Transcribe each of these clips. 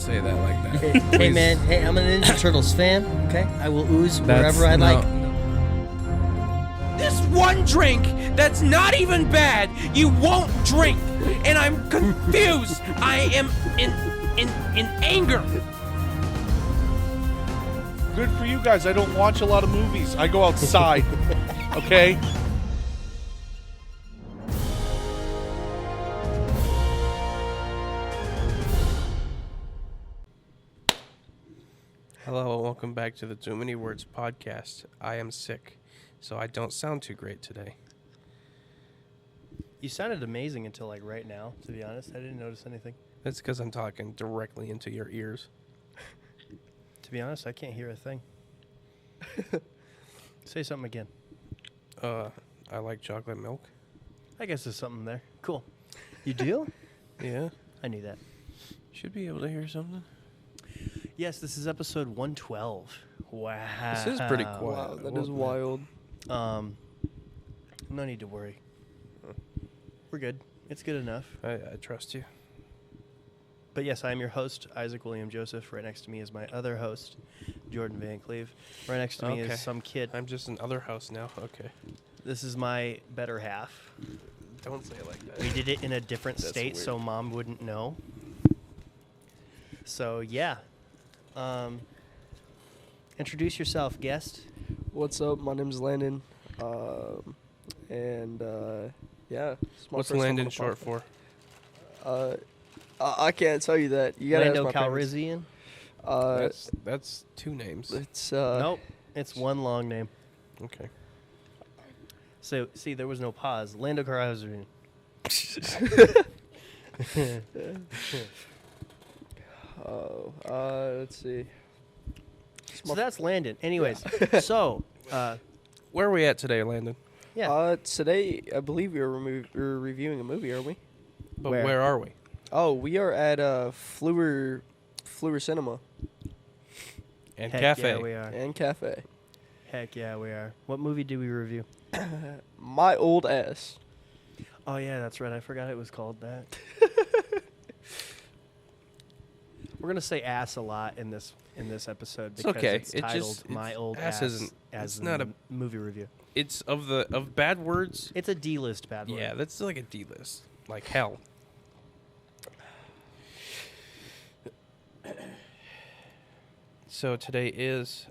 say that like that. Hey, man. Hey, I'm an Ninja Turtles fan. Okay, I will ooze wherever I like. This one drink that's not even bad, you won't drink, and I'm confused. I am in anger. Good for you guys. I don't watch a lot of movies. I go outside. Okay? Hello, and welcome back to the Too Many Words podcast. I am sick, so I don't sound too great today. You sounded amazing until like right now. To be honest, I didn't notice anything. That's because I'm talking directly into your ears. To be honest, I can't hear a thing. Say something again. I like chocolate milk. I guess there's something there. Cool. You do? Yeah. I knew that. Should be able to hear something. Yes, this is episode 112. Wow. This is pretty quiet. Wow, that is wild. No need to worry. We're good. It's good enough. I trust you. But yes, I am your host, Isaac William Joseph. Right next to me is my other host, Jordan Van Cleve. Right next to me is some kid. I'm just in other house now. Okay. This is my better half. Don't say it like that. We did it in a different That's state weird. so Mom wouldn't know. So, yeah. Introduce yourself, guest. What's up? My name's Landen. Yeah. it's my What's first time on Landen the short podcast. for? I can't tell you that. You gotta Lando ask my parents. Calrissian? That's two names. It's Nope. It's one long name. Okay. So, see, there was no pause. Lando Calrissian. let's see. So that's Landon. Anyways, so, Where are we at today, Landon? yeah. Today I believe we're reviewing a movie, are we? But Where? where are we? Oh, we are at Fluor Cinema And Heck cafe. yeah, we are. and Cafe. Heck yeah, we are. What movie did we review? My old ass. Oh, yeah, that's right. I forgot it was called that. We're gonna say ass a lot in this episode It's because okay. it's It titled just- "My Old ass Ass" isn't- as it's in not the movie review. It's of bad words. It's a D-list bad word. Yeah, that's like a D list. Like hell. So today is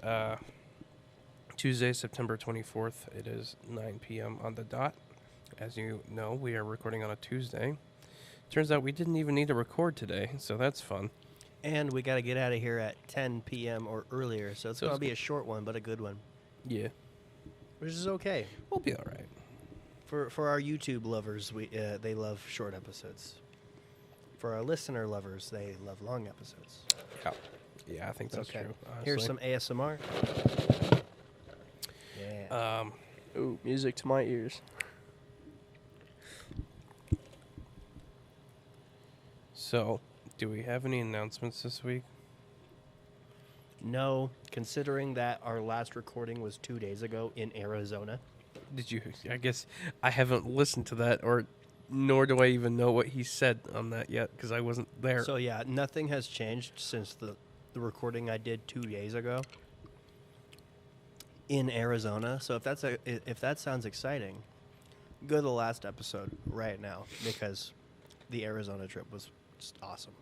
Tuesday, September 24th. It is 9 p.m. on the dot. As you know, we are recording on a Tuesday. Turns out we didn't even need to record today, so that's fun. And we got to get out of here at 10 p.m. or earlier, so it's So gonna it's be a short one, but a good one, Yeah, which is okay. we'll be all right. For our YouTube lovers, they love short episodes. For our listener lovers, they love long episodes. Yeah, I think that's Okay. true. Here's some honestly. ASMR. Yeah. Ooh, music to my ears. So, do we have any announcements this week? No, considering that our last recording was 2 days ago in Arizona. Did you? I guess I haven't listened to that, nor do I even know what he said on that yet because I wasn't there. So yeah, nothing has changed since the recording I did 2 days ago in Arizona. So if that sounds exciting, go to the last episode right now because the Arizona trip was just awesome.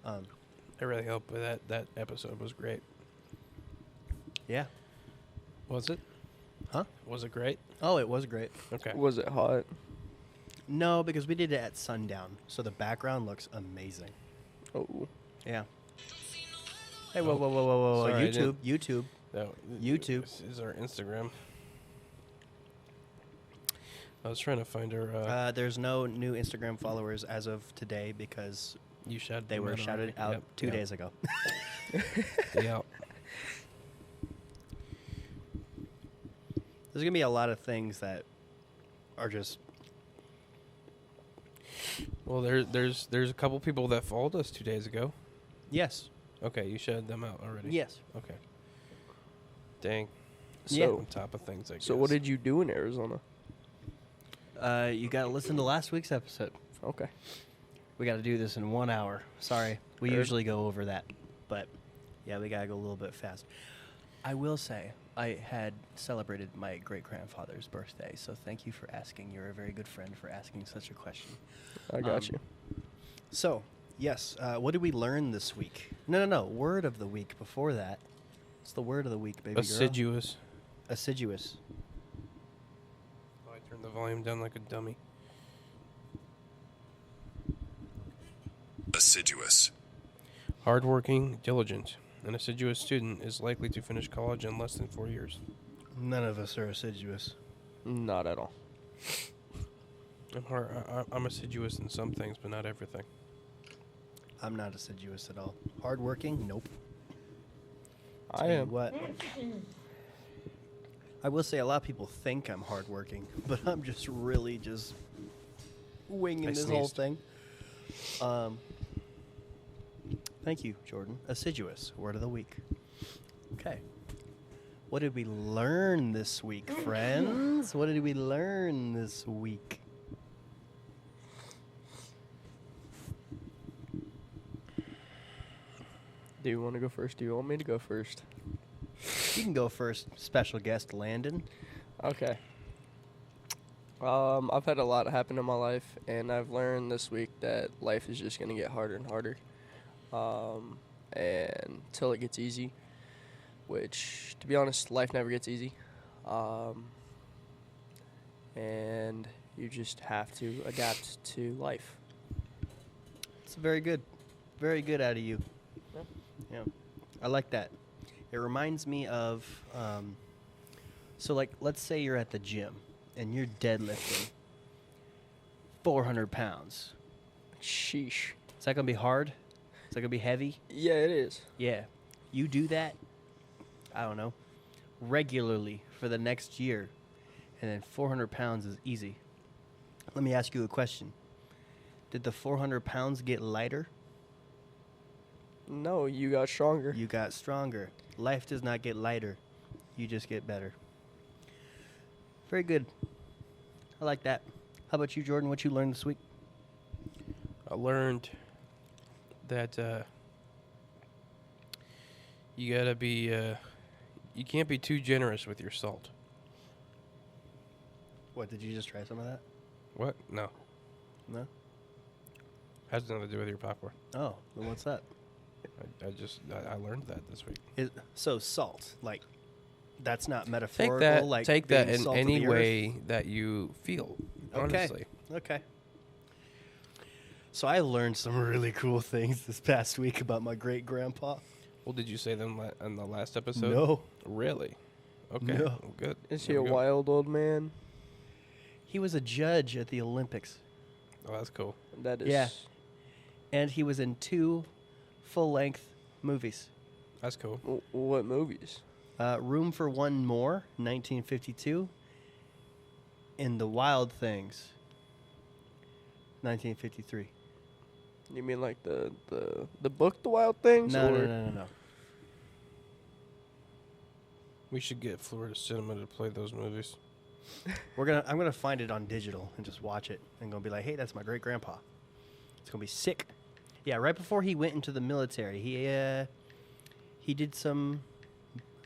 I really hope that episode was great. Yeah. Was it? Huh? Was it great? Oh, it was great. Okay. Was it hot? No, because we did it at sundown, so the background looks amazing. Oh. Yeah. Hey, whoa. Sorry, I YouTube. YouTube. This is our Instagram. I was trying to find her. There's no new Instagram followers as of today because You shouted. they them were out shouted already. out Yep, 2 yep, days ago. Yeah. There's going to be a lot of things that are just... Well, there's a couple people that followed us 2 days ago. Yes. Okay, you shouted them out already. Yes. Okay. Dang. Yeah. On top of things, I guess. So what did you do in Arizona? You got to listen to last week's episode. Okay. We got to do this in 1 hour. Sorry, we Heard. usually go over that, but yeah, we gotta go a little bit fast. I will say I had celebrated my great grandfather's birthday, so thank you for asking. You're a very good friend for asking such a question. I got you. So, yes, what did we learn this week? No. Word of the week before that. It's the word of the week, baby girl. Assiduous. Assiduous. Oh, I turned the volume down like a dummy. Assiduous. Hardworking, diligent. An assiduous student is likely to finish college in less than 4 years. None of us are assiduous. Not at all. I'm assiduous in some things, but not everything. I'm not assiduous at all. Hardworking? Nope. I Tell you am. What? I will say a lot of people think I'm hardworking, but I'm just really just winging I this whole sneezed. thing. Thank you, Jordan. Assiduous, word of the week. Okay. What did we learn this week, friends? What did we learn this week? Do you want to go first? Do you want me to go first? You can go first, special guest Landen. Okay. I've had a lot happen in my life, and I've learned this week that life is just gonna get harder and harder, and till it gets easy. Which, to be honest, life never gets easy, and you just have to adapt to life. It's very good out of you. Yeah, I like that. It reminds me of, so like, let's say you're at the gym and you're deadlifting 400 pounds. Sheesh. Is that gonna be hard? Is that gonna be heavy? Yeah, it is. Yeah. You do that, I don't know, regularly for the next year, and then 400 pounds is easy. Let me ask you a question. Did the 400 pounds get lighter? No, you got stronger. You got stronger. Life does not get lighter. You just get better. Very good. I like that. How about you, Jordan? What you learned this week? I learned that you gotta be, you can't be too generous with your salt. What, did you just try some of that? What? No. No? Has nothing to do with your popcorn. Oh, then what's that? I learned that this week. So salt, like, that's not metaphorical. Take that being in salt of any the earth? way that you feel. Honestly. Okay. So I learned some really cool things this past week about my great grandpa. Well, did you say them in the last episode? No. Really? Okay. No. Well, good. Is he There a we go. wild old man? He was a judge at the Olympics, Oh, that's cool. That is. Yeah. and he was in 2 full-length movies. That's cool. What movies? Room for One More, 1952, and The Wild Things, 1953. You mean like the book, The Wild Things? No, or? no, no, no, no. We should get Florida Cinema to play those movies. I'm gonna find it on digital and just watch it and gonna be like, hey, that's my great grandpa. It's gonna be sick. Yeah, right before he went into the military, he did a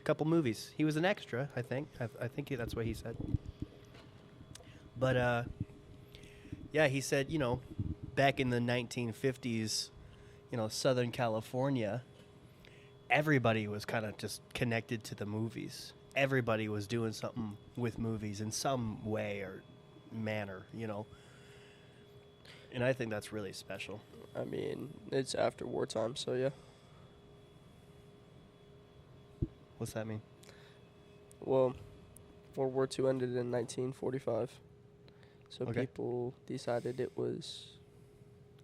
couple movies. He was an extra, I think. I think that's what he said. But yeah, he said, back in the 1950s, Southern California, everybody was kind of just connected to the movies. Everybody was doing something with movies in some way or manner, And I think that's really special. I mean, it's after wartime, so yeah. What's that mean? Well, World War II ended in 1945. So Okay. people decided it was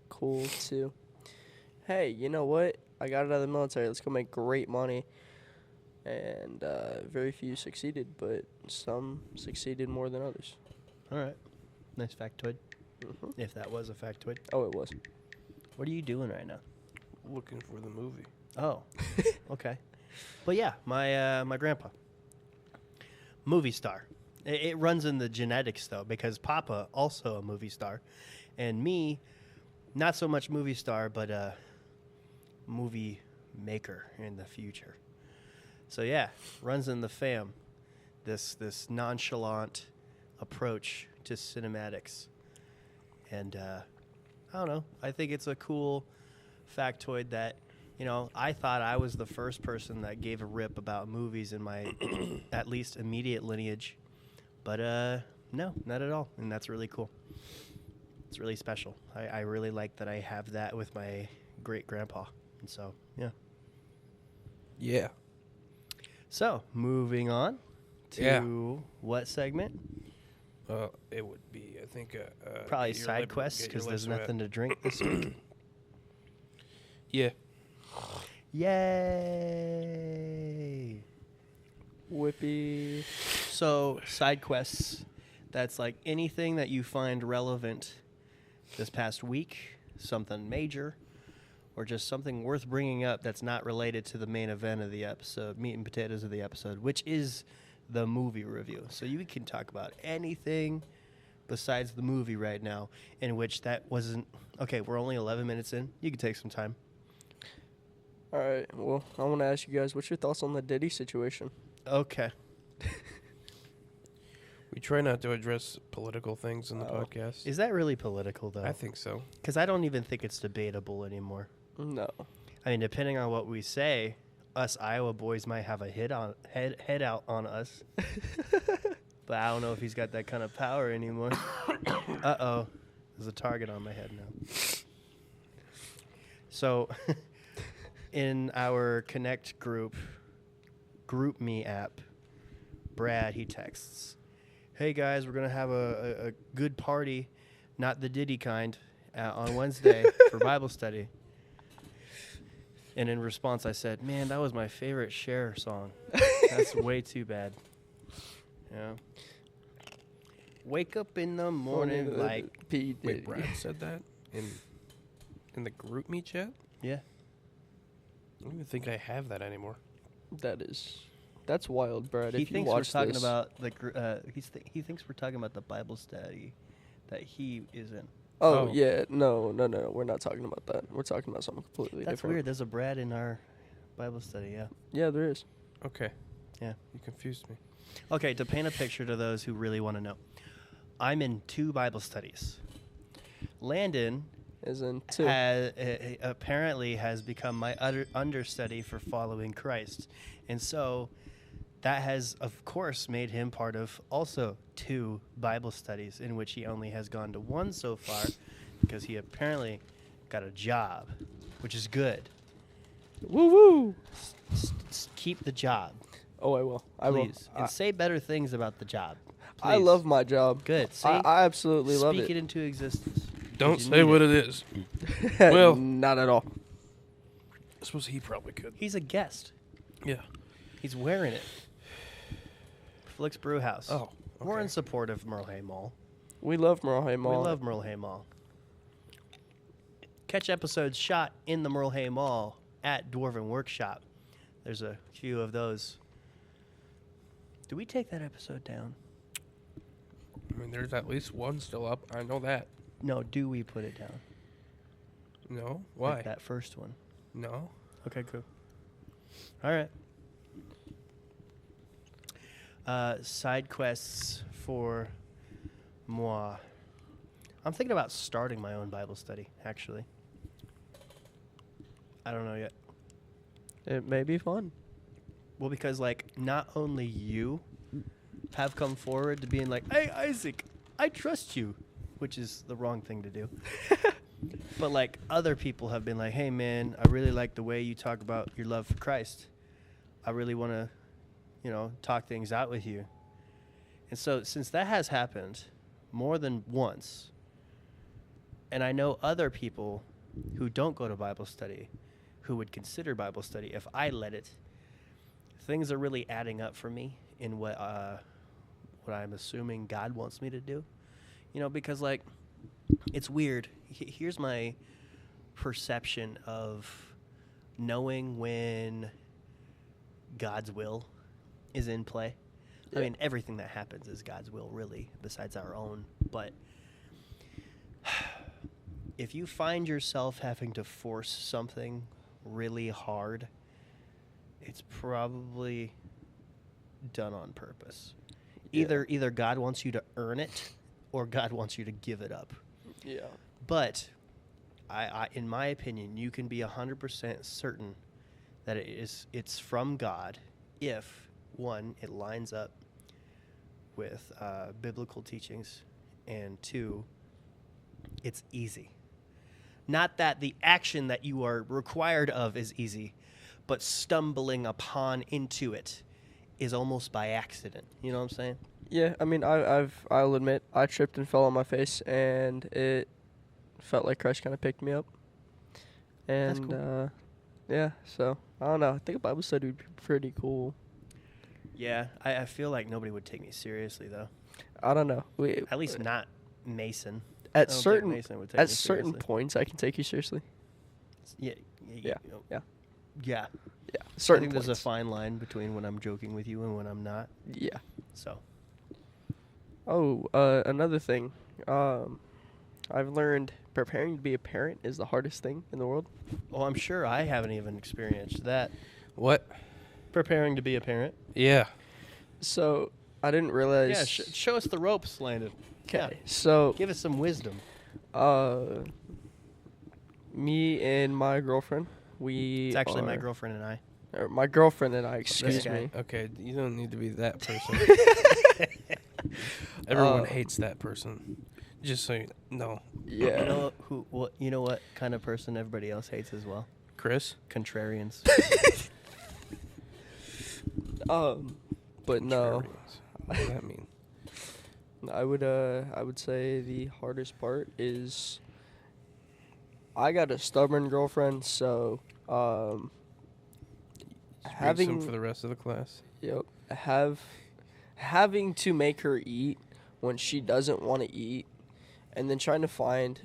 cool to, hey, you know what? I got out of the military. Let's go make great money. And very few succeeded, but some succeeded more than others. All right. Nice factoid. Hmm. If that was a factoid. Oh, it was. What are you doing right now? Looking for the movie. Oh, okay. But yeah, my grandpa, movie star. It runs in the genetics though, because Papa also a movie star, and me, not so much movie star, but a movie maker in the future. So yeah, runs in the fam. This nonchalant approach to cinematics, and I don't know. I think it's a cool factoid that, I thought I was the first person that gave a rip about movies in my at least immediate lineage, but no, not at all, and that's really cool. It's really special. I really like that I have that with my great grandpa, and so yeah. Yeah. So moving on to what segment? It would be, I think, Probably get your side liber- quests get your because there's lips wet. nothing to drink this week. Yeah. Yay! Whippy. So side quests, that's like anything that you find relevant this past week, something major, or just something worth bringing up that's not related to the main event of the episode, meat and potatoes of the episode, which is the movie review. So you can talk about anything besides the movie right now, in which that wasn't... Okay, we're only 11 minutes in. You can take some time. All right. Well, I want to ask you guys, what's your thoughts on the Diddy situation? Okay. We try not to address political things in the podcast. Is that really political, though? I think so. Because I don't even think it's debatable anymore. No. I mean, depending on what we say, us Iowa boys might have a head out on us. But I don't know if he's got that kind of power anymore. Uh-oh. There's a target on my head now. So, in our Connect group me app, Brad, he texts, "Hey guys, we're going to have a good party, not the Diddy kind, on Wednesday for Bible study." And in response, I said, "Man, that was my favorite Cher song. That's way too bad." Yeah. Wake up in the morning like... P. Diddy. Wait, Brad said that in the group me chat? Yeah. I don't even think I have that anymore. That's wild, Brad. He If you thinks we're watch talking this, about he thinks we're talking about the Bible study that he is in. Oh, Oh. yeah. No. We're not talking about that. We're talking about something completely That's different. weird. There's a Brad in our Bible study, yeah. Yeah, there is. Okay. Yeah. You confused me. Okay, to paint a picture to those who really want to know. I'm in 2 Bible studies. Landon As in two. apparently has become my understudy for following Christ. And so that has, of course, made him part of also 2 Bible studies, in which he only has gone to 1 so far because he apparently got a job, which is good. Woo woo. Keep the job, Oh, I will. I will. please. And say better things about the job. I Please. love my job. Good. I absolutely love Speak it. it into existence. Don't You say need what it. it is. Well- not at all. I suppose he probably could. He's a guest. Yeah. He's wearing it. Flick's Brew House. Oh, We're okay. in support of Merle Hay Mall. We love Merle Hay Mall. We love Merle Hay Mall. Catch episodes shot in the Merle Hay Mall at Dwarven Workshop. There's a few of those. Did we take that episode down? I mean, there's at least one still up. I know that. No, do we put it down? No? Why? Like that first one. No? Okay, cool. All right. Side quests for moi. I'm thinking about starting my own Bible study, actually. I don't know yet. It may be fun. Well, because, like, not only you have come forward to being like, "Hey, Isaac, I trust you," which is the wrong thing to do. But, like, other people have been like, "Hey, man, I really like the way you talk about your love for Christ. I really want to, talk things out with you." And so, since that has happened more than once, and I know other people who don't go to Bible study who would consider Bible study if I let it, things are really adding up for me in what I'm assuming God wants me to do. Because, like, it's weird. Here's my perception of knowing when God's will is in play. Yeah. I mean, everything that happens is God's will, really, besides our own. But if you find yourself having to force something really hard, it's probably done on purpose. Yeah. Either God wants you to earn it or God wants you to give it up. Yeah. But I in my opinion, you can be 100% certain that it's from God if, one, it lines up with biblical teachings, and two, it's easy. Not that the action that you are required of is easy, but stumbling upon into it is almost by accident. You know what I'm saying? Yeah, I mean, I'll admit, I tripped and fell on my face, and it felt like Christ kind of picked me up. That's And, cool. yeah, so, I don't know. I think a Bible study would be pretty cool. Yeah, I feel like nobody would take me seriously, though. I don't know. At least not Mason. At I don't think certain Mason would take at me certain seriously. points, I can take you seriously. Yeah. Yeah. You know, Yeah. Yeah. Yeah, I certain think there's a points. fine line between when I'm joking with you and when I'm not. Yeah. So, Oh, another thing. I've learned preparing to be a parent is the hardest thing in the world. well, I'm sure I haven't even experienced that. What? Preparing to be a parent. Yeah. So I didn't realize. Yeah, show us the ropes, Landon. Okay. So Give us some wisdom. me and my girlfriend, we. It's actually my are- girlfriend and I. or my girlfriend and I. Excuse guy. me. Okay, you don't need to be that person. Everyone hates that person. Just so you know. Yeah. You know what kind of person everybody else hates as well? Chris? Contrarians. But no, Contrarians. What does that mean? I would say the hardest part is I got a stubborn girlfriend, so Just bring some having for the rest of the class. having to make her eat when she doesn't want to eat, and then trying to find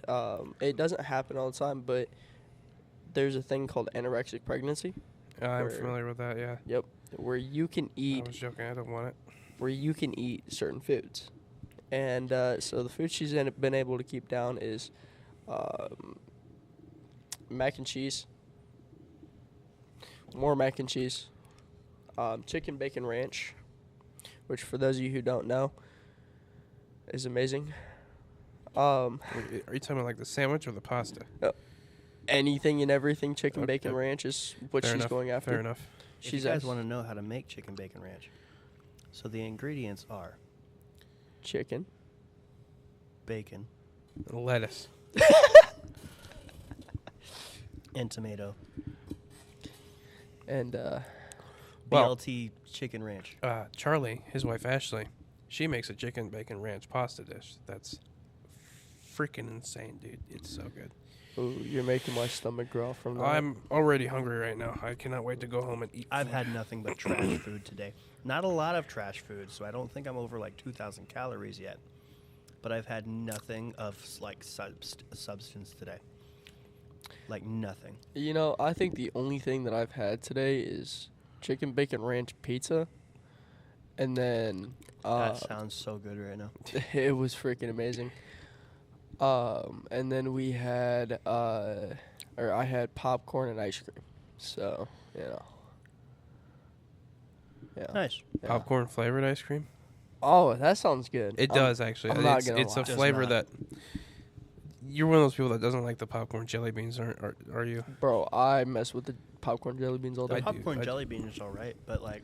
it doesn't happen all the time, but there's a thing called anorexic pregnancy. I'm Where- familiar with that, yeah. Yep, where you can I eat was joking, I don't want it. where you can eat certain foods. And so the food she's been able to keep down is mac and cheese, more mac and cheese, chicken bacon ranch, which for those of you who don't know is amazing. Are you talking about like the sandwich or the pasta? Anything and everything chicken Okay. bacon ranch is what Fair she's enough, going after. Fair enough. If She's you guys as- want to know how to make chicken bacon ranch, so the ingredients are chicken. bacon Lettuce. and tomato. And Well- BLT chicken ranch. Charlie, his wife Ashley, she makes a chicken bacon ranch pasta dish. That's freaking insane, dude. It's so good. ooh, you're making my stomach growl from that. I'm already hungry right now. I cannot wait to go home and eat. I've food. had nothing but trash food today. Not a lot of trash food, so I don't think I'm over like 2,000 calories yet. But I've had nothing of like substance today. Like nothing. You know, I think the only thing that I've had today is chicken bacon ranch pizza, and then That sounds so good right now. it was freaking amazing. And then we had I had popcorn and ice cream. So, you know. Yeah. Nice. Yeah. Popcorn flavored ice cream. Oh, that sounds good. It does actually. I'm not it's gonna it's lie. a Does flavor not. that you're one of those people that doesn't like the popcorn jelly beans, are you? Bro, I mess with the popcorn jelly beans all The day. do, popcorn I jelly bean is all right, but like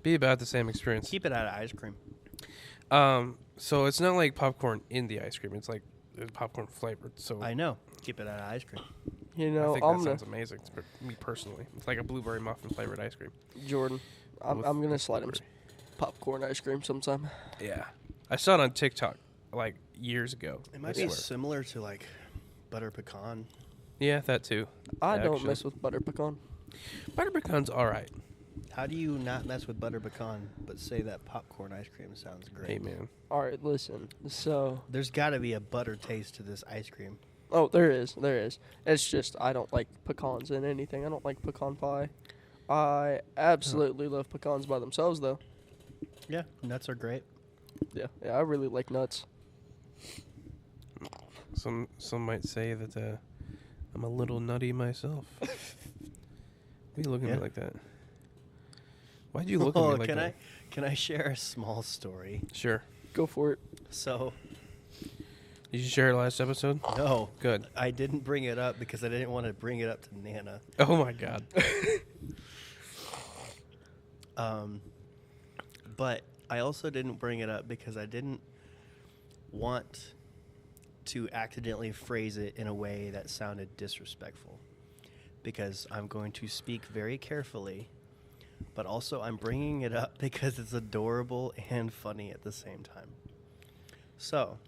Be about the same experience. keep it out of ice cream. So it's not like popcorn in the ice cream. It's like popcorn flavored. So I know. Keep it out of ice cream. You I know, think I'm that gonna sounds amazing for me personally. It's like a blueberry muffin flavored ice cream. Jordan. I'm with gonna slide him blueberry. popcorn ice cream sometime. Yeah, I saw it on TikTok like years ago. It I might be swear. similar to like butter pecan. Yeah, that too. I don't Actually. mess with butter pecan. Butter pecan's all right. How do you not mess with butter pecan but say that popcorn ice cream sounds great? Hey man, All right, listen. So, There's got to be a butter taste to this ice cream. oh, there is. It's just I don't like pecans in anything. I don't like pecan pie. I absolutely love pecans by themselves, though. Yeah, nuts are great. Yeah, I really like nuts. Some might say that I'm a little nutty myself. Why are you looking at me like that? Why'd you look at me like that? Can I share a small story? Sure. Go for it. So, Did you share it last episode? no. Good. I didn't bring it up because I didn't want to bring it up to Nana. Oh my God. But I also didn't bring it up because I didn't want to accidentally phrase it in a way that sounded disrespectful. Because I'm going to speak very carefully, but also I'm bringing it up because it's adorable and funny at the same time. So,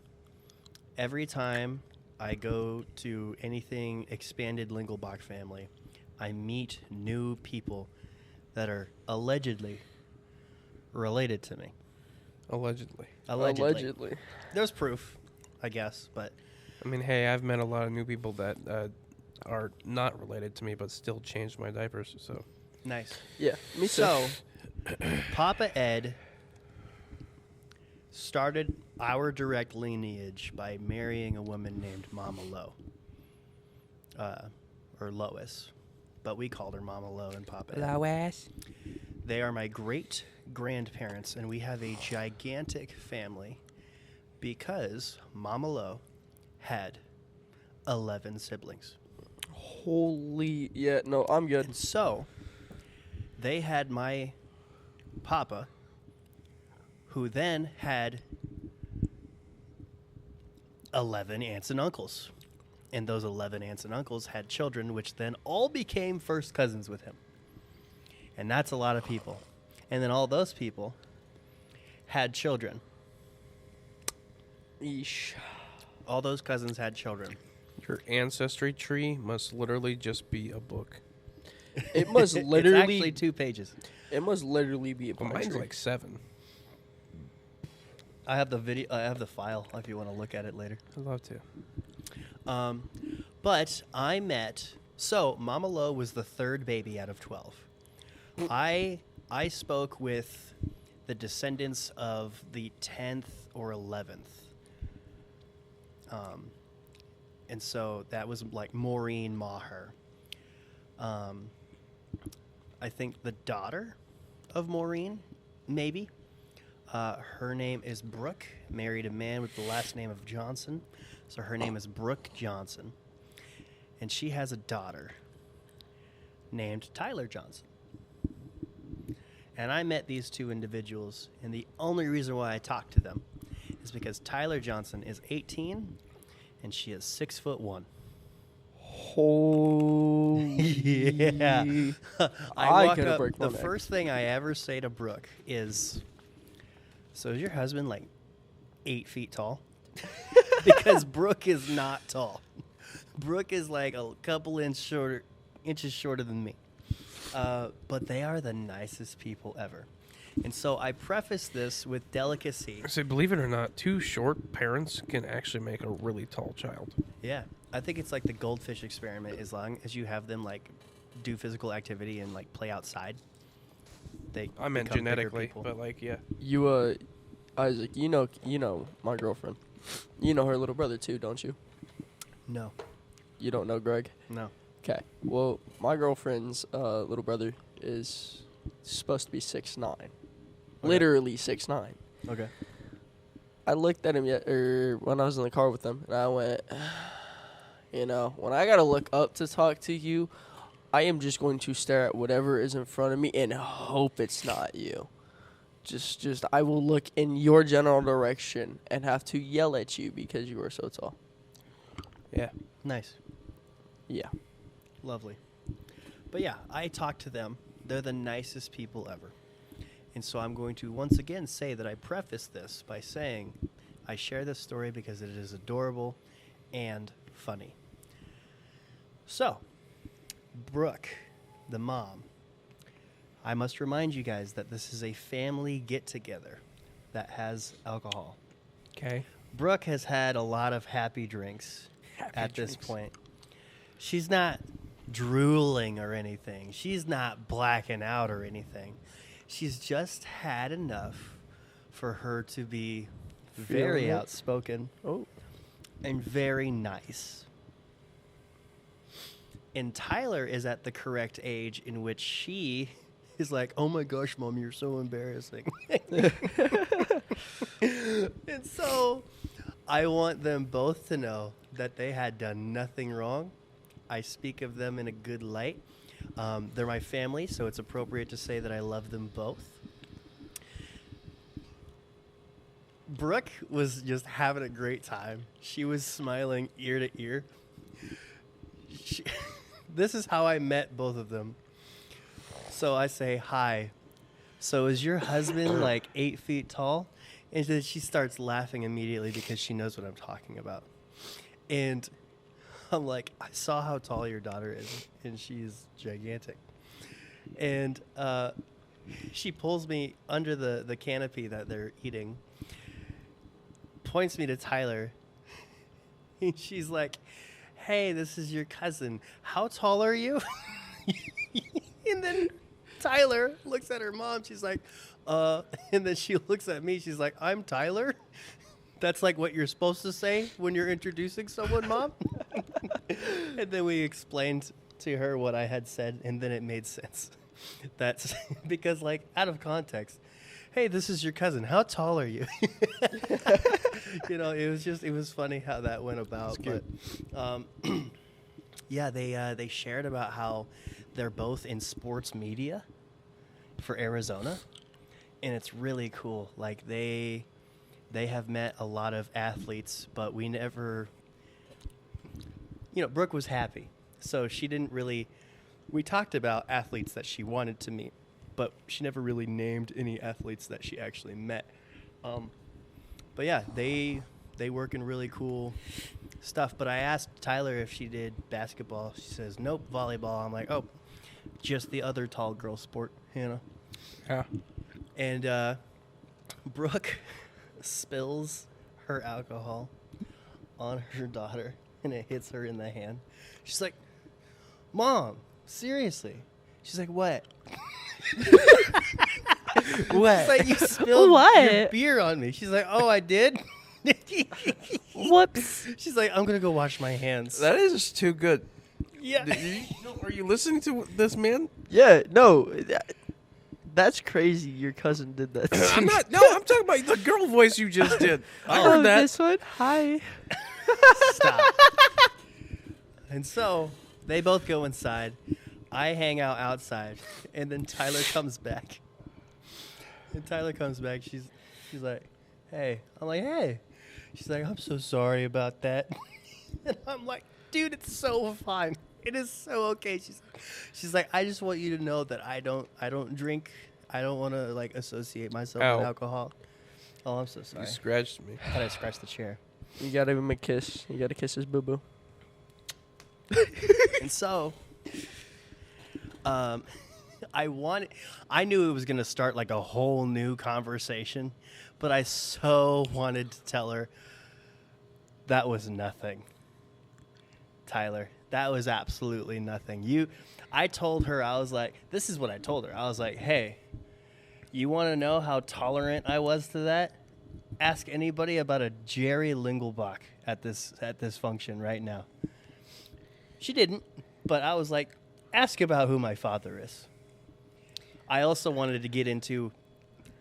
every time I go to anything expanded Lingelbach family, I meet new people that are allegedly related to me. Allegedly. Allegedly. There's proof, I guess, but I mean, hey, I've met a lot of new people that are not related to me, but still changed my diapers. So nice. Yeah, me too. So, Papa Ed started our direct lineage by marrying a woman named Mama Lo, or Lois, but we called her Mama Lo and Papa Ed. Lois. They are my great grandparents, and we have a gigantic family because Mama Lo had 11 siblings. Holy, yeah, no, I'm good. And so, they had my papa, who then had 11 aunts and uncles. And those 11 aunts and uncles had children, which then all became first cousins with him. And that's a lot of people. And then all those people had children. Yeesh. All those cousins had children. Your ancestry tree must literally just be a book. It must It's literally. actually 2 pages. It must literally be a Well, pie mine's tree. like 7. I have the video. I have the file if you want to look at it later. I'd love to. But I met. So Mama Lo was the 3rd baby out of 12. I spoke with the descendants of the 10th or 11th. And so that was like Maureen Maher. I think the daughter of Maureen, maybe. Her name is Brooke, married a man with the last name of Johnson. So her name is Brooke Johnson. And she has a daughter named Tyler Johnson. And I met these 2 individuals, and the only reason why I talked to them is because Tyler Johnson is 18 and she is 6'1". Holy. Yeah. I I walk could up, break my the neck. first thing I ever say to Brooke is, "So is your husband like 8 feet tall?" Because Brooke is not tall. Brooke is like a couple inches shorter than me. But they are the nicest people ever. And so I preface this with delicacy. I say, believe it or not, 2 short parents can actually make a really tall child. Yeah. I think it's like the goldfish experiment. As long as you have them like do physical activity and like play outside, they I meant become bigger genetically, people. but like, yeah. You, Isaac, you know my girlfriend. You know her little brother too, don't you? No. You don't know Greg? No. Okay. Well, my girlfriend's little brother is supposed to be 6'9". Literally 6'9". Okay. I looked at him when I was in the car with him, and I went, when I gotta look up to talk to you, I am just going to stare at whatever is in front of me and hope it's not you. Just I will look in your general direction and have to yell at you because you are so tall. Yeah. Nice. Yeah. Lovely. But yeah, I talked to them. They're the nicest people ever. And so I'm going to once again say that I preface this by saying I share this story because it is adorable and funny. So, Brooke, the mom, I must remind you guys that this is a family get-together that has alcohol. Okay. Brooke has had a lot of happy drinks at this point. She's not drooling or anything. She's not blacking out or anything. She's just had enough for her to be very Feeling it. outspoken. Oh. and very nice. And Tyler is at the correct age in which she is like, oh my gosh, Mom, you're so embarrassing. And so I want them both to know that they had done nothing wrong. I speak of them in a good light. They're my family, so it's appropriate to say that I love them both. Brooke was just having a great time. She was smiling ear to ear. This is how I met both of them. So I say, hi. So is your husband like 8 feet tall? And then she starts laughing immediately because she knows what I'm talking about. And I'm like, I saw how tall your daughter is, and she's gigantic. And she pulls me under the canopy that they're eating, points me to Tyler, and she's like, hey, this is your cousin. How tall are you? And then Tyler looks at her mom. She's like, and then she looks at me. She's like, I'm Tyler. That's like what you're supposed to say when you're introducing someone, Mom. And then we explained to her what I had said, and then it made sense. That's because, like, out of context, hey, this is your cousin. How tall are you? You know, it was funny how that went about. But yeah, they shared about how they're both in sports media for Arizona, and it's really cool. Like they have met a lot of athletes, but we never, you know, Brooke was happy, so she didn't really. We talked about athletes that she wanted to meet, but she never really named any athletes that she actually met. But yeah, they work in really cool stuff. But I asked Tyler if she did basketball. She says, nope, volleyball. I'm like, oh, just the other tall girl sport, you know? Yeah. And Brooke spills her alcohol on her daughter, and it hits her in the hand. She's like, Mom, seriously? She's like, what? What? She's like, you spilled your beer on me. She's like, oh, I did? Whoops. She's like, I'm going to go wash my hands. That is just too good. Yeah. Are you listening to this man? Yeah, no. That's crazy. Your cousin did that. I'm not. No, I'm talking about the girl voice you just did. I heard that. This one? Hi. Stop. And so they both go inside. I hang out outside, and then Tyler comes back. And Tyler comes back. She's like, hey. I'm like, hey. She's like, I'm so sorry about that. And I'm like, dude, it's so fine. It is so okay. She's like, I just want you to know that I don't drink. I don't want to like associate myself with alcohol. Oh, I'm so sorry. You scratched me. I thought I scratched the chair. You gotta give him a kiss. You gotta kiss his boo boo. And so, I knew it was going to start like a whole new conversation, but I so wanted to tell her that was nothing. Tyler, that was absolutely nothing. I told her, I was like, this is what I told her. I was like, hey, you want to know how tolerant I was to that? Ask anybody about a Jerry Lingelbach at this function right now. She didn't, but I was like, ask about who my father is. I also wanted to get into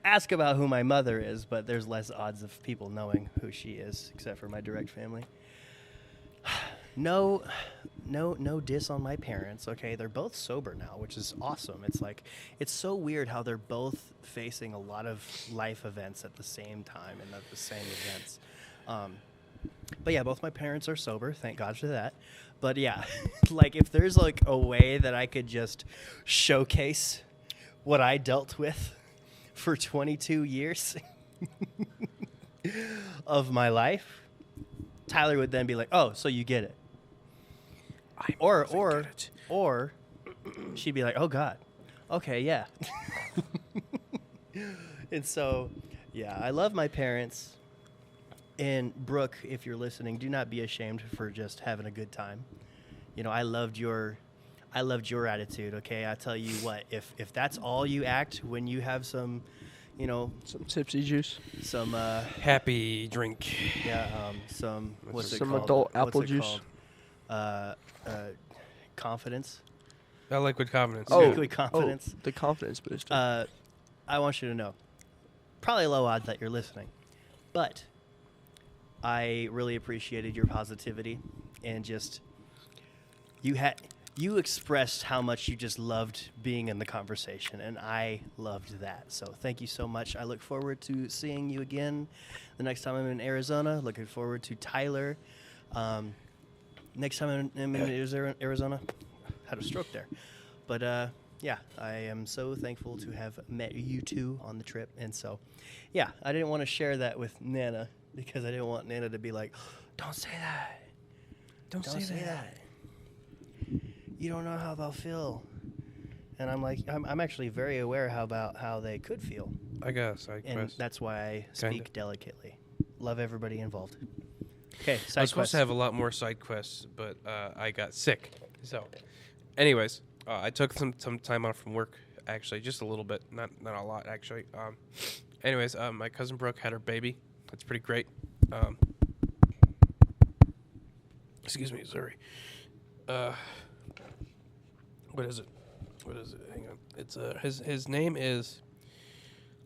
ask about who my mother is, but there's less odds of people knowing who she is, except for my direct family. No diss on my parents, okay? They're both sober now, which is awesome. It's like, it's so weird how they're both facing a lot of life events at the same time and at the same events. But yeah, both my parents are sober. Thank God for that. But yeah, like if there's like a way that I could just showcase what I dealt with for 22 years of my life, Tyler would then be like, "Oh, so you get it." Or she'd be like, "Oh God. Okay, yeah." And so, yeah, I love my parents. And Brooke, if you're listening, do not be ashamed for just having a good time. You know, I loved your attitude, okay? I tell you what, if that's all you act when you have some you know, Some tipsy juice. some Happy drink. some what's it Some called? adult What's apple it juice. called? Uh, confidence. I liquid confidence. Oh, yeah. Liquid confidence. the confidence booster. I want you to know, probably low odds that you're listening, but I really appreciated your positivity and just you expressed how much you just loved being in the conversation, and I loved that. So thank you so much. I look forward to seeing you again the next time I'm in Arizona. Looking forward to Tyler. Next time I'm in Arizona, had a stroke there. But yeah, I am so thankful to have met you two on the trip. And so, yeah, I didn't want to share that with Nana because I didn't want Nana to be like, don't say that. Don't say that. You don't know how they'll feel. And I'm like, I'm actually very aware about how they could feel. I got a side And quest. that's why I Kinda. speak delicately. Love everybody involved. Okay, I side was supposed quest. to have a lot more side quests, but I got sick. So, anyways, I took some time off from work. Actually, just a little bit, not a lot actually. Anyways, my cousin Brooke had her baby. That's pretty great. Excuse me, sorry. What is it? Hang on. It's his name is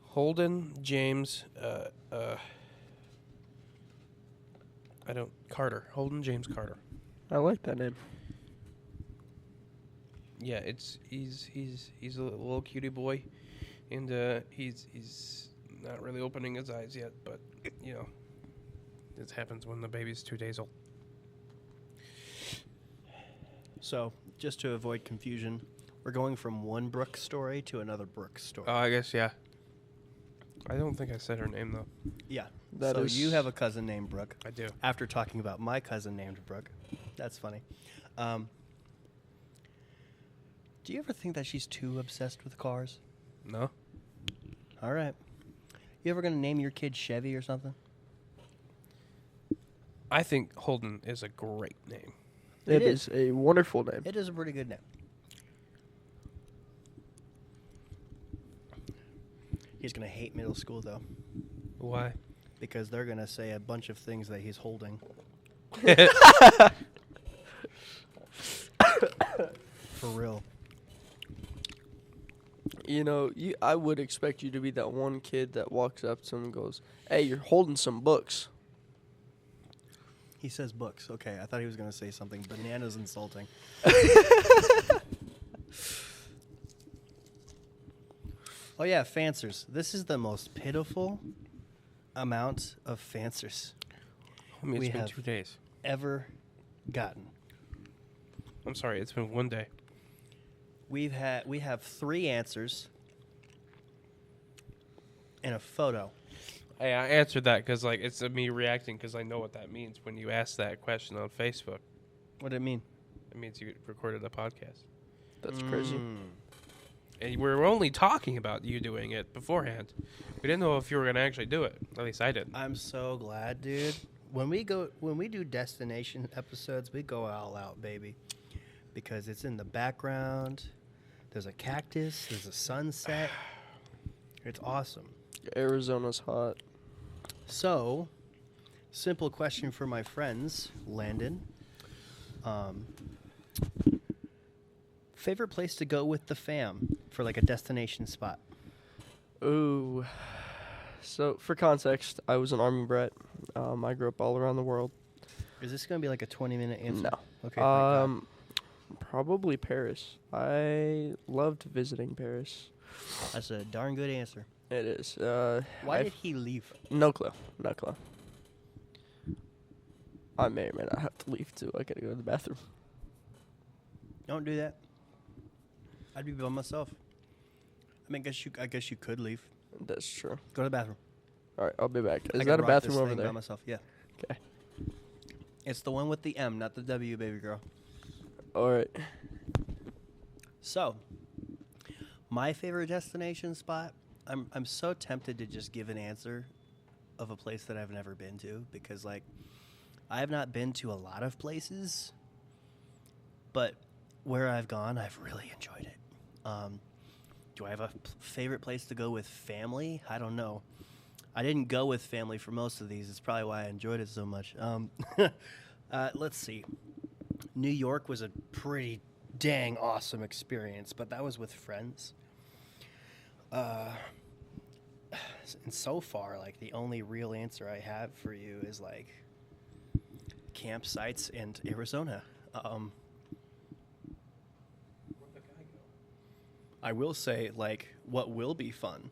Holden James. Carter. Holden James Carter. I like that name. Yeah, he's a little cutie boy, and he's not really opening his eyes yet, but you know, this happens when the baby's 2 days old. So, just to avoid confusion, we're going from one Brooke story to another Brooke story. Oh, I guess yeah. I don't think I said her name though. Yeah. That so is- you have a cousin named Brooke. I do. After talking about my cousin named Brooke. That's funny. Do you ever think that she's too obsessed with cars? No. All right. You ever going to name your kid Chevy or something? I think Holden is a great name. It is. is a wonderful name. It is a pretty good name. He's going to hate middle school, though, Why? because they're going to say a bunch of things that he's holding. For real. You know, I would expect you to be that one kid that walks up to him and goes, "Hey, you're holding some books." He says books. Okay, I thought he was going to say something bananas insulting. Oh, yeah, fancers. This is the most pitiful amount of fancers I mean, We it's been have- 2 days. ever gotten. I'm sorry, it's been 1 day. We have 3 answers and a photo. Hey, I answered that because like it's me reacting because I know what that means when you ask that question on Facebook. What did it mean? It means you recorded a podcast. That's crazy. Mm. And we were only talking about you doing it beforehand. We didn't know if you were going to actually do it. At least I didn't. I'm so glad, dude. When we do destination episodes, we go all out, baby. Because it's in the background. There's a cactus, there's a sunset. It's awesome. Arizona's hot. So, simple question for my friends, Landen. Favorite place to go with the fam for like a destination spot? Ooh. So, for context, I was an Army brat. I grew up all around the world. Is this going to be like a 20-minute answer? No. Okay. thank God. Probably Paris. I loved visiting Paris. That's a darn good answer. It is. Why did he leave? No clue. No clue. I may or may not have to leave too. I gotta go to the bathroom. Don't do that. I'd be by myself. I mean, I guess you could leave. That's true. Go to the bathroom. All right, I'll be back. I Is could that a rock this bathroom over thing by there? myself. Yeah. Okay. It's the one with the M, not the W, baby girl. All right. So, my favorite destination spot. I'm so tempted to just give an answer of a place that I've never been to because like I have not been to a lot of places, but where I've gone, I've really enjoyed it. Do I have a favorite place to go with family? I don't know. I didn't go with family for most of these. It's probably why I enjoyed it so much. Let's see. New York was a pretty dang awesome experience, but that was with friends. And so far, like, the only real answer I have for you is, like, campsites and Arizona. I will say, like, what will be fun,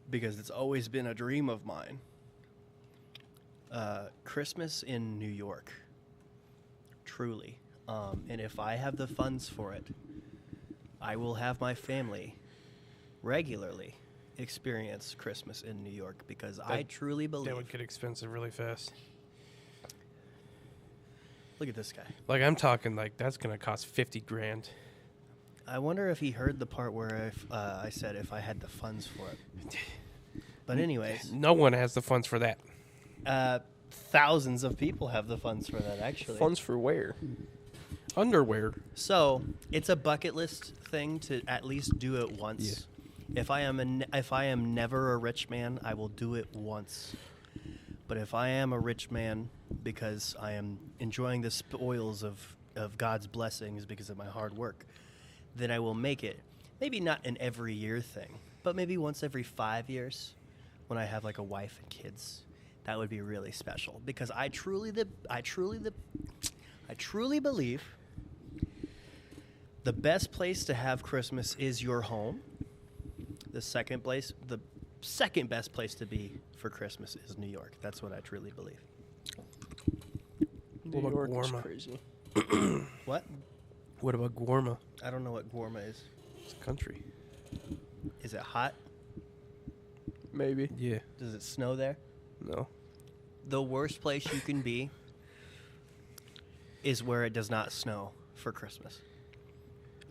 because it's always been a dream of mine. Christmas in New York. Truly. And if I have the funds for it, I will have my family regularly experience Christmas in New York, because I truly believe... That would get expensive really fast. Look at this guy. Like, I'm talking, like, that's going to cost $50,000. I wonder if he heard the part where I said if I had the funds for it. But anyways... No one has the funds for that. Thousands of people have the funds for that, actually. Funds for where? Underwear. So it's a bucket list thing to at least do it once. Yeah. If I am never a rich man, I will do it once. But if I am a rich man because I am enjoying the spoils of God's blessings because of my hard work, then I will make it. Maybe not an every year thing, but maybe once every 5 years when I have like a wife and kids. That would be really special, because I truly believe the best place to have Christmas is your home. The second best place to be for Christmas is New York. That's what I truly believe. New What about York is Guarma? crazy. What? What about Guarma? I don't know what Guarma is. It's a country. Is it hot? Maybe. Yeah. Does it snow there? No. The worst place you can be is where it does not snow for Christmas.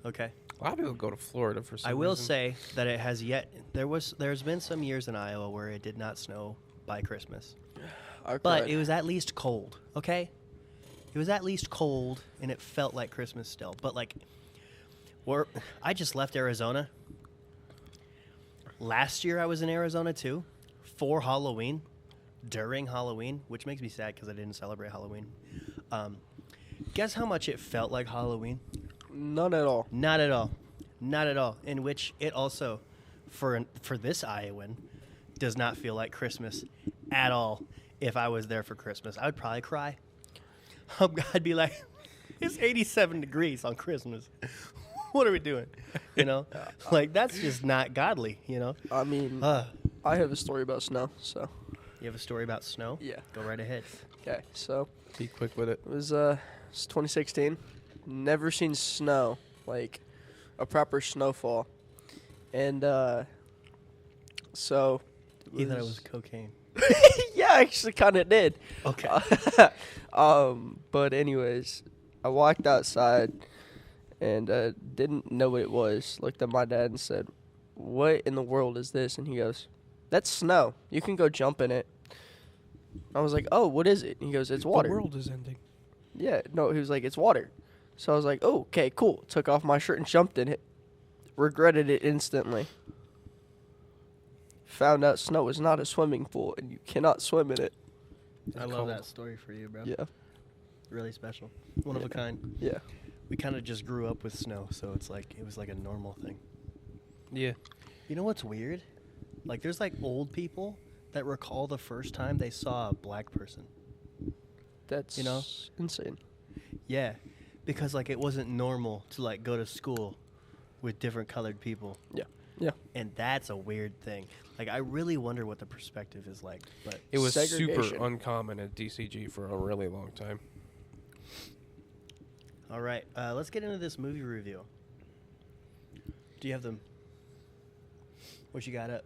Okay? A lot of people go to Florida for some I will reason. say that it has yet... There's been some years in Iowa where it did not snow by Christmas. But it was at least cold, okay? It was at least cold, and it felt like Christmas still. But, like, I just left Arizona. Last year I was in Arizona, too, for Halloween, during Halloween, which makes me sad because I didn't celebrate Halloween. Guess how much it felt like Halloween? None at all. Not at all. Not at all. In which it also, for this Iowan, does not feel like Christmas at all. If I was there for Christmas, I would probably cry. I'd be like, it's 87 degrees on Christmas. What are we doing? You know? Like, that's just not godly, you know? I mean, I have a story about snow, so. You have a story about snow? Yeah. Go right ahead. Okay, so. Be quick with it. It was 2016. Never seen snow, like a proper snowfall. And so. You thought it was cocaine. Yeah, I actually kind of did. Okay. But anyways, I walked outside and didn't know what it was. Looked at my dad and said, "What in the world is this?" And he goes, "That's snow. You can go jump in it." I was like, "Oh, what is it?" And he goes, "It's water." The world is ending. Yeah, no, he was like, "It's water." So I was like, "Oh, okay, cool." Took off my shirt and jumped in it. Regretted it instantly. Found out snow is not a swimming pool and you cannot swim in it. I love that story for you, bro. Yeah. Really special. One of a kind. Yeah. We kind of just grew up with snow, so it's like it was like a normal thing. Yeah. You know what's weird? Like, there's like old people that recall the first time they saw a black person. That's insane. Yeah, because like it wasn't normal to like go to school with different colored people. Yeah. Yeah. And that's a weird thing. Like, I really wonder what the perspective is like. But It was super Segregation. uncommon at DCG for a really long time. all right, let's get into this movie review. Do you have them? What you got up?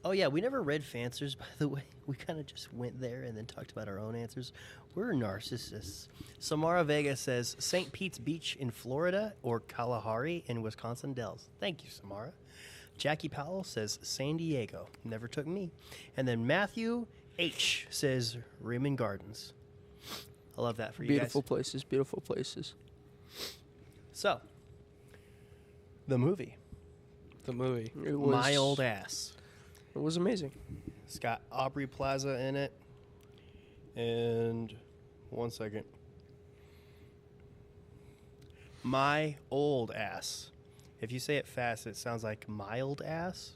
Oh, yeah, we never read Fanswers, by the way. We kind of just went there and then talked about our own answers. We're narcissists. Samara Vega says, St. Pete's Beach in Florida or Kalahari in Wisconsin Dells. Thank you, Samara. Jackie Powell says, San Diego. Never took me. And then Matthew H. says, Raymond Gardens. I love that for you Beautiful guys. places, beautiful places. So, The movie. The movie. It was My Old Ass. It was amazing. It's got Aubrey Plaza in it. And one second. My Old Ass. If you say it fast, it sounds like mild ass,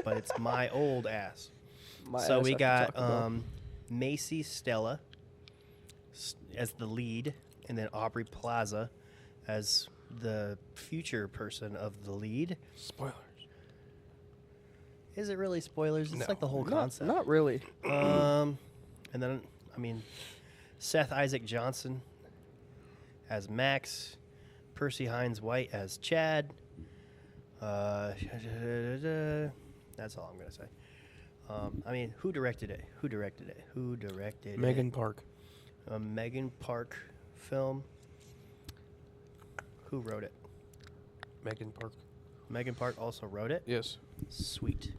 but it's My Old Ass. So ass we I can got talk about. Macy Stella as the lead, and then Aubrey Plaza as the future person of the lead. Spoilers. Is it really spoilers? It's No. like the whole concept. Not really. And then, I mean, Seth Isaac Johnson as Max, Percy Hines White as Chad. That's all I'm gonna say. I mean, who directed it? Who directed it? Who directed Megan it? Park. A Megan Park film. Who wrote it? Megan Park. Megan Park also wrote it. Yes. Sweet.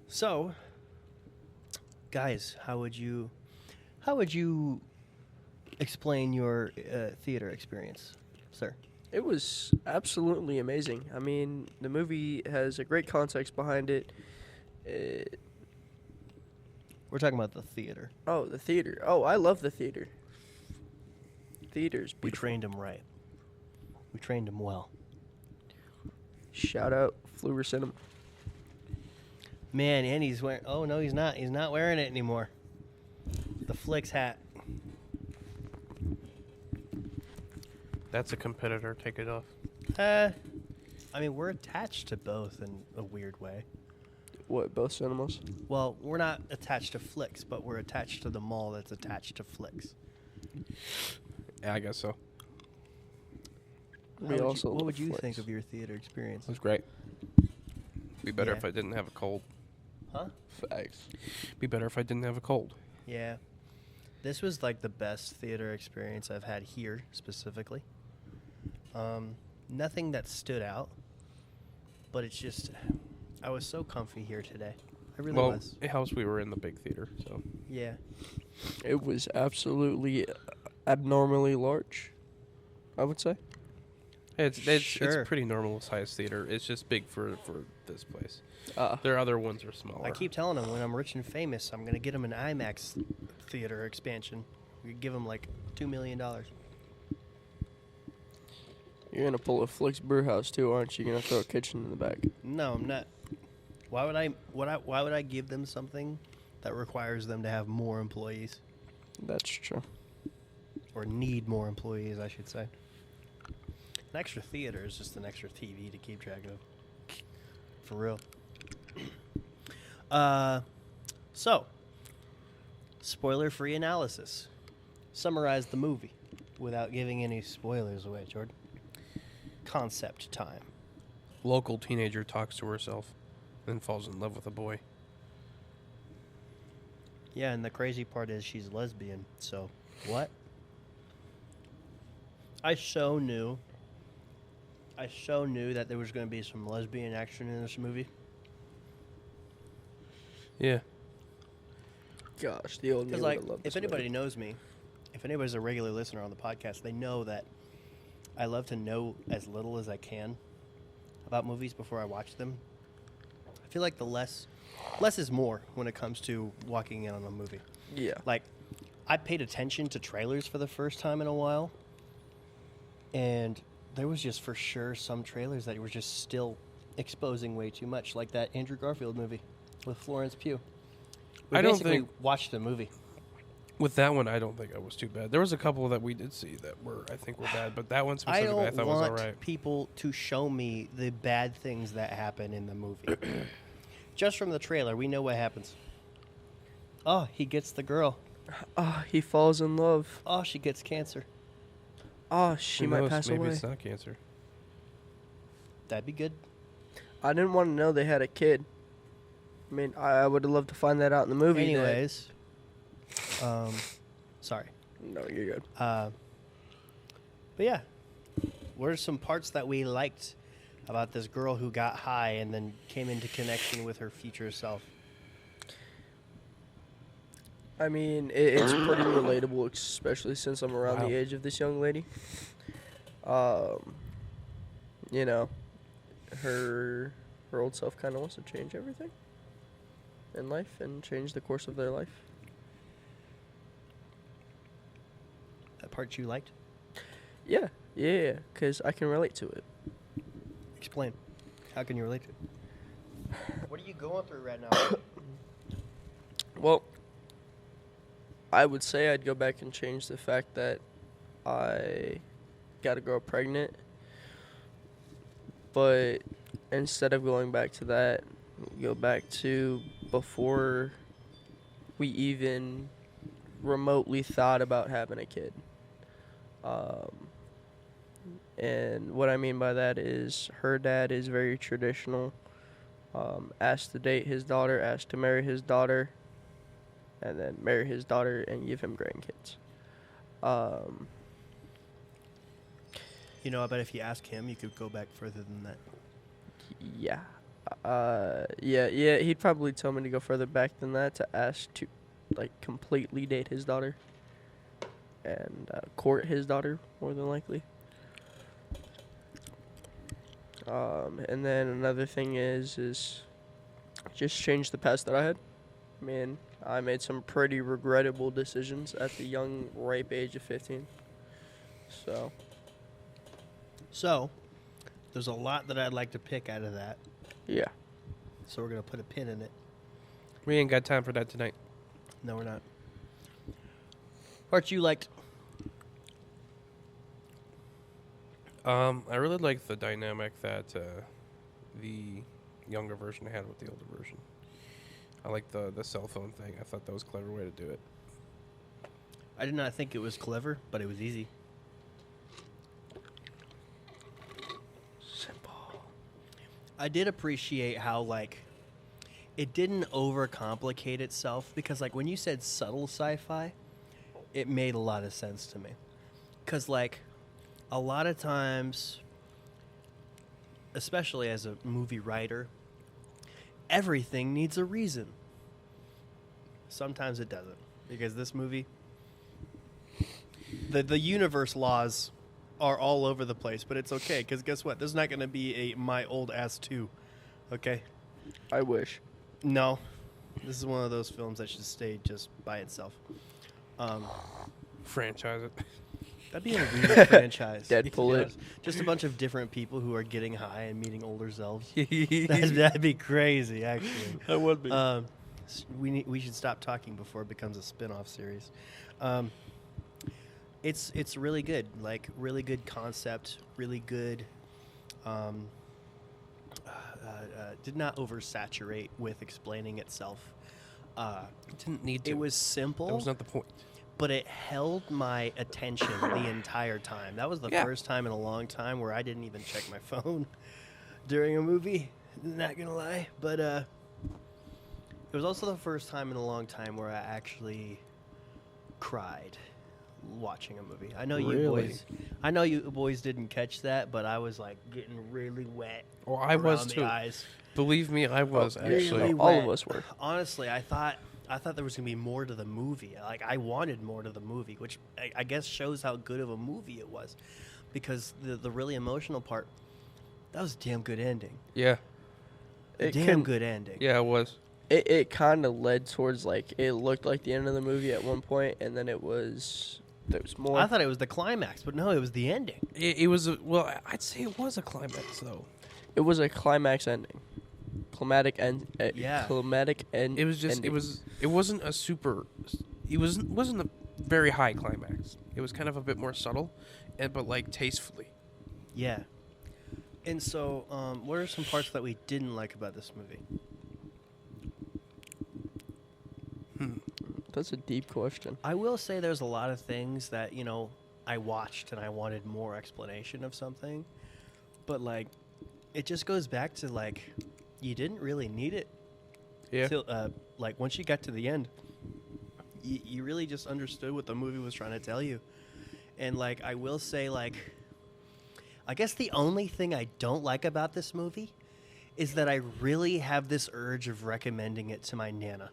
So, guys, how would you explain your theater experience, sir? It was absolutely amazing. I mean, the movie has a great context behind it. We're talking about the theater. Oh, the theater. Oh, I love the theater. Theater's We beautiful. trained him right. We trained him well. Shout out Fluor Cinema. Man, and he's wearing. Oh no, he's not. He's not wearing it anymore. The Flicks hat. That's a competitor. Take it off. I mean, we're attached to both in a weird way. What, both cinemas? Well, we're not attached to Flicks, but we're attached to the mall that's attached to Flicks. Yeah, I guess so. What would you think of your theater experience? It was great. Be better Yeah. if I didn't have a cold. Huh? Facts. Be better if I didn't have a cold. Yeah. This was like the best theater experience I've had here specifically. Nothing that stood out, but it's just, I was so comfy here today. I really Well, was. it helps we were in the big theater, so. Yeah. It was absolutely abnormally large, I would say. It's Sure. pretty normal size theater. It's just big for this place. Uh, Their other ones are smaller. I keep telling them when I'm rich and famous, I'm going to get them an IMAX theater expansion. We give them like $2 million. You're going to pull a Flicks brew house too, aren't you? You're going to throw a kitchen in the back. No, I'm not. Why would I give them something that requires them to have more employees? That's true. Or need more employees, I should say. An extra theater is just an extra TV to keep track of. For real. So, spoiler-free analysis. Summarize the movie without giving any spoilers away, Jordan. Concept time. Local teenager talks to herself, then falls in love with a boy. Yeah, and the crazy part is she's lesbian, so what? I so knew that there was going to be some lesbian action in this movie. Yeah. Gosh, the old me Because, would like, have loved if this anybody movie. knows me, if anybody's a regular listener on the podcast, they know that I love to know as little as I can about movies before I watch them. I feel like the less is more when it comes to walking in on a movie. Yeah. Like, I paid attention to trailers for the first time in a while, and there was just for sure some trailers that were just still exposing way too much, like that Andrew Garfield movie with Florence Pugh. We I don't basically think- watched the movie. With that one, I don't think it was too bad. There was a couple that we did see that I think were bad, but that one I specifically I, don't thought was all want right. people to show me the bad things that happen in the movie. Just from the trailer, we know what happens. Oh, he gets the girl. Oh, he falls in love. Oh, she gets cancer. Oh, she Who might knows? pass Maybe away. it's not cancer. That'd be good. I didn't want to know they had a kid. I mean, I would have loved to find that out in the movie. that- Anyways, sorry. No, you're good. But yeah, what are some parts that we liked about this girl who got high and then came into connection with her future self? I mean, it's pretty relatable, especially since I'm around Wow. the age of this young lady. you know, her old self kind of wants to change everything in life and change the course of their life. That part you liked? Yeah, because I can relate to it. Explain. How can you relate to it? What are you going through right now? Well, I would say I'd go back and change the fact that I got a girl pregnant, but instead of going back to that, go back to before we even remotely thought about having a kid. And what I mean by that is her dad is very traditional. Asked to date his daughter, asked to marry his daughter, and then marry his daughter and give him grandkids. You know, I bet if you ask him, you could go back further than that. Yeah. Yeah, he'd probably tell me to go further back than that to ask to, like, completely date his daughter and court his daughter, more than likely. And then another thing is just change the past that I had. I mean, I made some pretty regrettable decisions at the young, ripe age of 15. So, there's a lot that I'd like to pick out of that. Yeah. So we're going to put a pin in it. We ain't got time for that tonight. No, we're not. Part you liked? I really like the dynamic that the younger version had with the older version. I like the cell phone thing. I thought that was a clever way to do it. I did not think it was clever, but it was easy. Simple. I did appreciate how, like, it didn't overcomplicate itself, because, like, when you said subtle sci-fi, it made a lot of sense to me. Because, like, a lot of times, especially as a movie writer, everything needs a reason. Sometimes it doesn't, because this movie, the universe laws are all over the place, but it's okay, because guess what? There's not going to be a My Old Ass 2, okay? I wish. No. This is one of those films that should stay just by itself. Franchise it. That'd be a weird franchise. Deadpool it. Just a bunch of different people who are getting high and meeting older selves. That'd be crazy, actually. That would be. We should stop talking before it becomes a spin-off series. It's really good. Like, really good concept. Really good. Did not oversaturate with explaining itself. It didn't need to. It was simple. That was not the point. But it held my attention the entire time. That was the first time in a long time where I didn't even check my phone during a movie. Not gonna lie, but it was also the first time in a long time where I actually cried watching a movie. I know you boys didn't catch that, but I was like getting really wet. Oh, I was around the too. eyes. Believe me, I was actually. Really all wet. of us were. Honestly, I thought there was gonna be more to the movie. Like, I wanted more to the movie, which I guess shows how good of a movie it was, because the really emotional part, that was a damn good ending. Yeah. Good ending. Yeah, it was. It kind of led towards, like, it looked like the end of the movie at one point, and then there was more. I thought it was the climax, but no, it was the ending. It was I'd say it was a climax though. It was a climax ending. Climatic end. Yeah. Climatic end. It was just ending. it wasn't a super. It wasn't a very high climax. It was kind of a bit more subtle, but like tastefully. Yeah. And so, what are some parts that we didn't like about this movie? That's a deep question. I will say there's a lot of things that, I watched and I wanted more explanation of something. But, like, it just goes back to, like, you didn't really need it. Yeah. Till, like, once you got to the end, you really just understood what the movie was trying to tell you. And, like, I will say, like, I guess the only thing I don't like about this movie is that I really have this urge of recommending it to my Nana.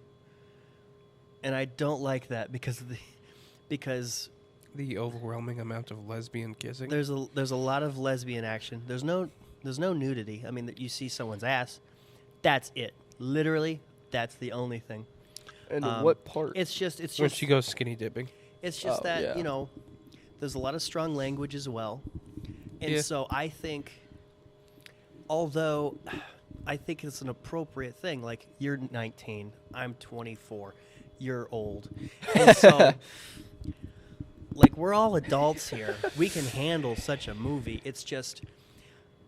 And I don't like that because the overwhelming amount of lesbian kissing. there's a lot of lesbian action. There's no There's no nudity. I mean, that you see someone's ass. That's it. Literally, that's the only thing. And what part? It's just When she goes skinny dipping. it's just Oh, that yeah. you know, there's a lot of strong language as well, and Yeah. so I think, although I think it's an appropriate thing. Like you're 19, I'm 24, you're old, and so like we're all adults here. We can handle such a movie. It's just.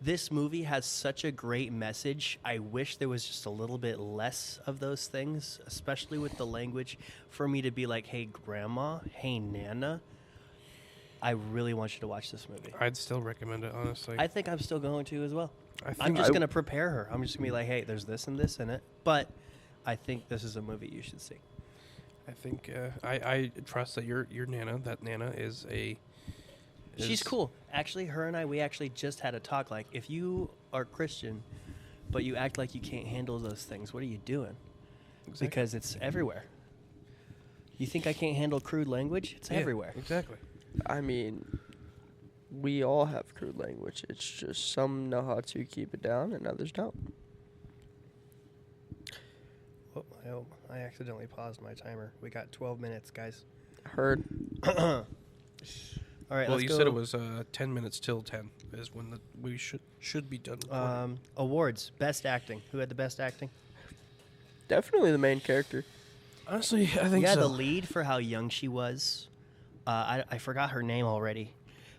This movie has such a great message. I wish there was just a little bit less of those things, especially with the language, for me to be like, hey, Grandma, hey, Nana, I really want you to watch this movie. I'd still recommend it, honestly. I think I'm still going to as well. I think I'm just going to prepare her. I'm just going to be like, hey, there's this and this in it. But I think this is a movie you should see. I think I trust that your Nana, that Nana is a... She's cool. Actually, her and I, we actually just had a talk. Like, if you are Christian, but you act like you can't handle those things, what are you doing? Exactly. Because it's everywhere. You think I can't handle crude language? It's everywhere. Exactly. I mean, we all have crude language. It's just some know how to keep it down and others don't. Oh, I accidentally paused my timer. We got 12 minutes, guys. Heard. All right, Well, let's you go. said it was 10 minutes till 10 is when we should be done recording. Awards. Best acting. Who had the best acting? Definitely the main character. Honestly, I think Yeah, so. the lead for how young she was. I forgot her name already,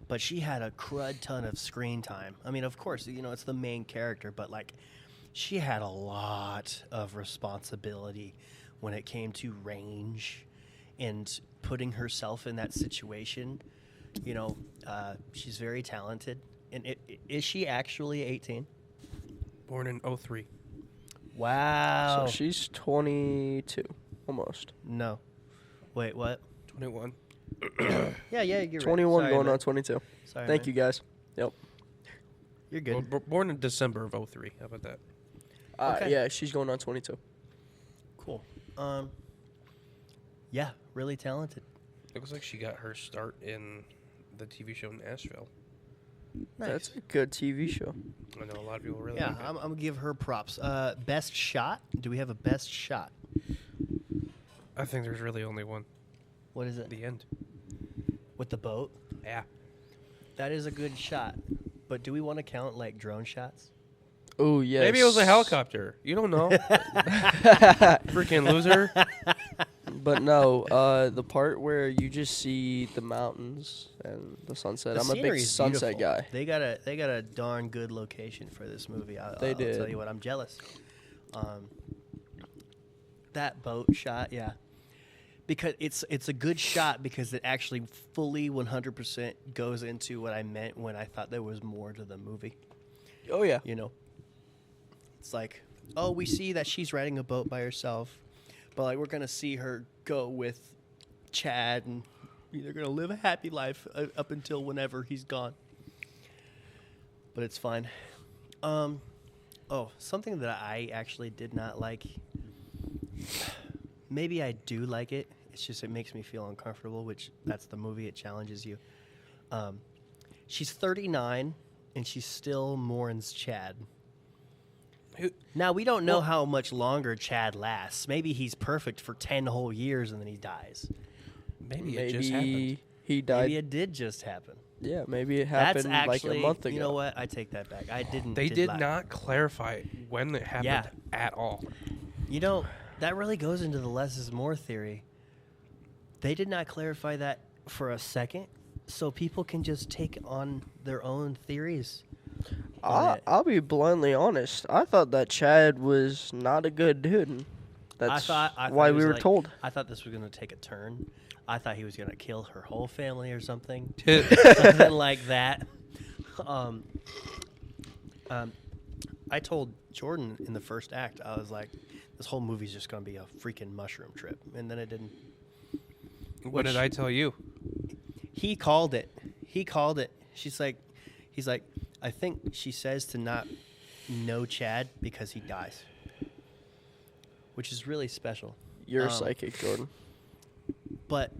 but she had a crud ton of screen time. I mean, of course, you know, it's the main character, but like, she had a lot of responsibility when it came to range and putting herself in that situation. You know, she's very talented. And is she actually 18? Born in 03. Wow. So she's 22, almost. No. Wait, what? 21. Yeah, you're right. 21 Sorry, going man. on 22. Sorry, Thank man. you, guys. Yep. You're good. Well, born in December of 03. How about that? Okay. Yeah, she's going on 22. Cool. Yeah, really talented. Looks like she got her start in the TV show Nashville. Nice. That's a good TV show. I know a lot of people really Yeah, like it. I'm gonna give her props. Best shot? Do we have a best shot? I think there's really only one. What is it? The end. With the boat? Yeah. That is a good shot. But do we want to count like drone shots? Oh, yes. Maybe it was a helicopter. You don't know. Freaking loser. But no, the part where you just see the mountains and the sunset. The I'm a big scenery's sunset beautiful. guy. They got a darn good location for this movie. I'll They tell did. you what, I'm jealous. That boat shot, yeah. Because it's a good shot because it actually fully 100% goes into what I meant when I thought there was more to the movie. Oh, yeah. You know, it's like, oh, we see that she's riding a boat by herself, but like we're gonna see her go with Chad, and they're gonna live a happy life up until whenever he's gone. But it's fine. Oh, something that I actually did not like. Maybe I do like it. It's just it makes me feel uncomfortable, which that's the movie. It challenges you. She's 39, and she still mourns Chad. Now, we don't know how much longer Chad lasts. Maybe he's perfect for 10 whole years, and then he dies. Maybe it just happened. He died. Maybe it did just happen. Yeah, maybe it That's happened actually, like a month ago. you know what? I take that back. I didn't. They did lie. not clarify when it happened Yeah. at all. You know, that really goes into the less is more theory. They did not clarify that for a second, so people can just take on their own theories. on it. I'll be bluntly honest. I thought that Chad was not a good dude. That's I thought why it we was were like- told. I thought this was going to take a turn. I thought he was going to kill her whole family or something. Yeah. Something like that. I told Jordan in the first act, I was like, this whole movie's just going to be a freaking mushroom trip. And then it didn't. What did I tell you? He called it. He called it. He's like, I think she says to not know Chad because he dies. Which is really special. You're psychic, Jordan. But,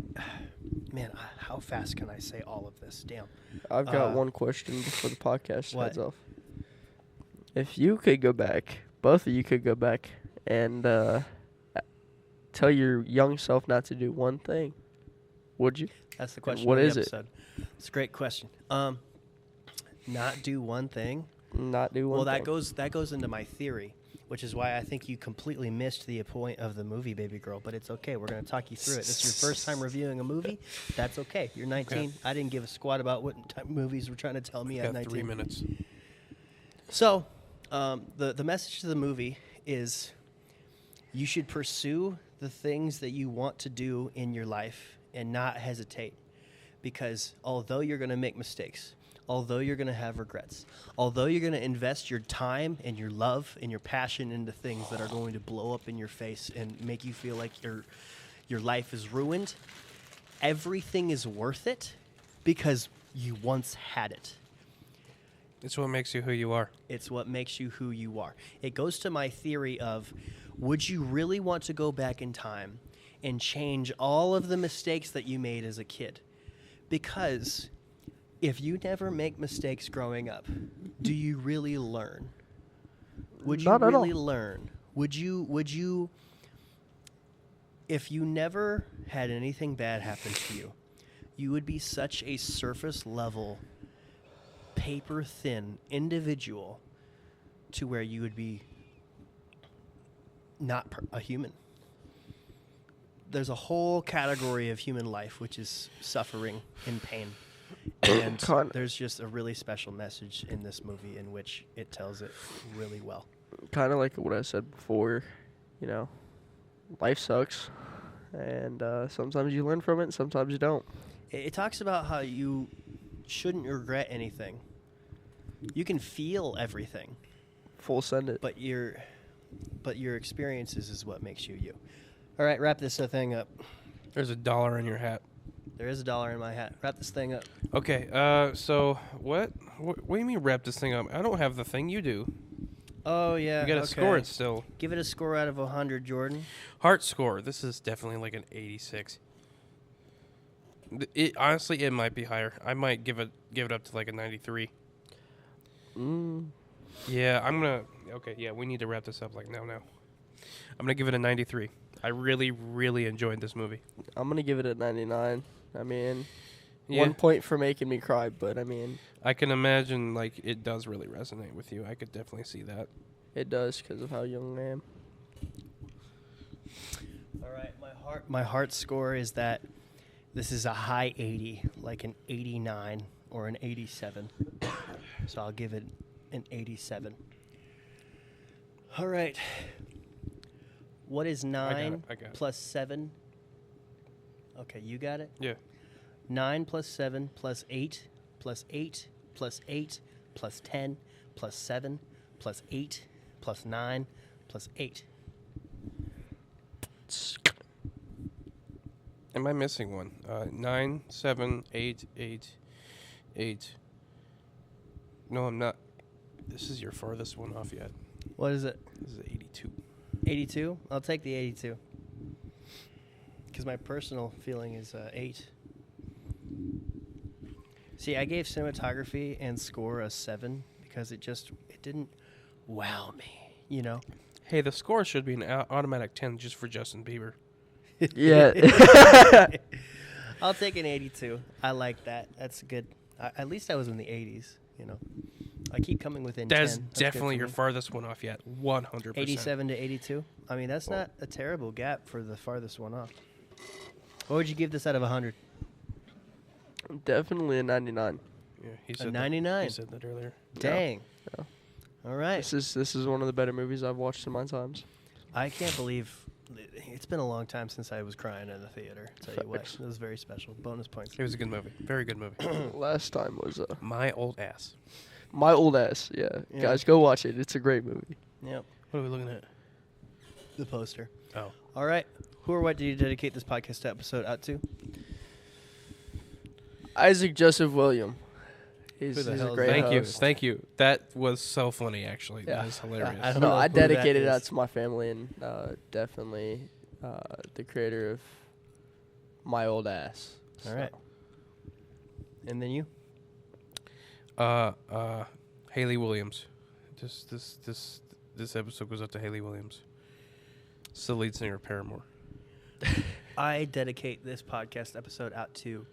man, how fast can I say all of this? Damn. I've got one question before the podcast what? heads off. If you could go back, both of you could go back and tell your young self not to do one thing, would you? That's the question what of the is it? episode. It's a great question. Not do one thing. Not do one Well, thing. that goes into my theory, which is why I think you completely missed the point of the movie, Baby Girl. But it's okay. We're going to talk you through it. This is your first time reviewing a movie. That's okay. You're 19. Okay. I didn't give a squat about what type of movies were trying to tell me at Got 19. 3 minutes. So, the message to the movie is you should pursue the things that you want to do in your life and not hesitate. Because although you're going to make mistakes, although you're going to have regrets, although you're going to invest your time and your love and your passion into things that are going to blow up in your face and make you feel like your life is ruined, everything is worth it because you once had it. It's what makes you who you are. It's what makes you who you are. It goes to my theory of, would you really want to go back in time and change all of the mistakes that you made as a kid? Because if you never make mistakes growing up, do you really learn? Would you Not at all. really learn? Would you, if you never had anything bad happen to you, you would be such a surface level, paper thin individual to where you would be not a human. There's a whole category of human life which is suffering and pain. And there's just a really special message in this movie in which it tells it really well. Kind of like what I said before, life sucks, and sometimes you learn from it, and sometimes you don't. It talks about how you shouldn't regret anything. You can feel everything, Full send it. but your experiences is what makes you you. All right, wrap this thing up. There's $1 in your hat. There is $1 in my hat. Wrap this thing up. Okay, so what do you mean wrap this thing up? I don't have the thing you do. Oh, yeah. You gotta okay. score it still. Give it a score out of 100, Jordan. Heart score. This is definitely like an 86. Honestly, it might be higher. I might give it up to like a 93. Yeah, I'm gonna. Okay, yeah, we need to wrap this up like now. I'm gonna give it a 93. I really, really enjoyed this movie. I'm going to give it a 99. I mean, Yeah. 1 point for making me cry, but I mean, I can imagine like it does really resonate with you. I could definitely see that. it does because of how young I am. All right, my heart score is that this is a high 80, like an 89 or an 87. So I'll give it an 87. All right. What is 9 I got it. plus 7? Okay, you got it? Yeah. 9 plus 7 plus 8 plus 8 plus 8 plus 10 plus 7 plus 8 plus 9 plus 8. Am I missing one? 9, 7, 8, 8, 8. No, I'm not. This is your farthest one off yet. What is it? This is 82. 82? I'll take the 82. Because my personal feeling is 8. See, I gave cinematography and score a 7 because it didn't wow me, you know? Hey, the score should be an automatic 10 just for Justin Bieber. Yeah. I'll take an 82. I like that. That's good. At least I was in the 80s, you know? I keep coming within 10. That's good definitely for your me. farthest one off yet. 100%. 87 to 82. I mean, that's not a terrible gap for the farthest one off. What would you give this out of 100? Definitely a 99. Yeah, he A said 99. He said that earlier. Dang. Yeah. All right. This is one of the better movies I've watched in my times. I can't believe it's been a long time since I was crying in the theater. Tell you what, Facts. it was very special. Bonus points. It was a good movie. Very good movie. Last time was My old ass. My Old Ass. Yeah. Yeah. Guys, go watch it. It's a great movie. Yep. What are we looking at? The poster. Oh. All right. Who or what did you dedicate this podcast episode out to? Isaac Joseph William. He's Who the a hell is great that? Thank host. you. Thank you. That was so funny, actually. Yeah. That is hilarious. I don't No, know I who that dedicated it out is. to my family and definitely the creator of My Old Ass. All right. And then you? Haley Williams. This episode goes out to Haley Williams. It's the lead singer of Paramore. I dedicate this podcast episode out to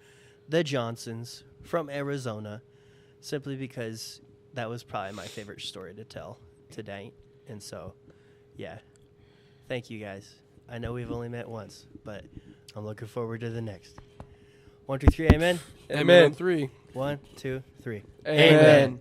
the Johnsons from Arizona, simply because that was probably my favorite story to tell today. And so, yeah, thank you guys. I know we've only met once, but I'm looking forward to the next. 1, 2, 3, amen. Amen. 3. 1, 2, 3. Amen.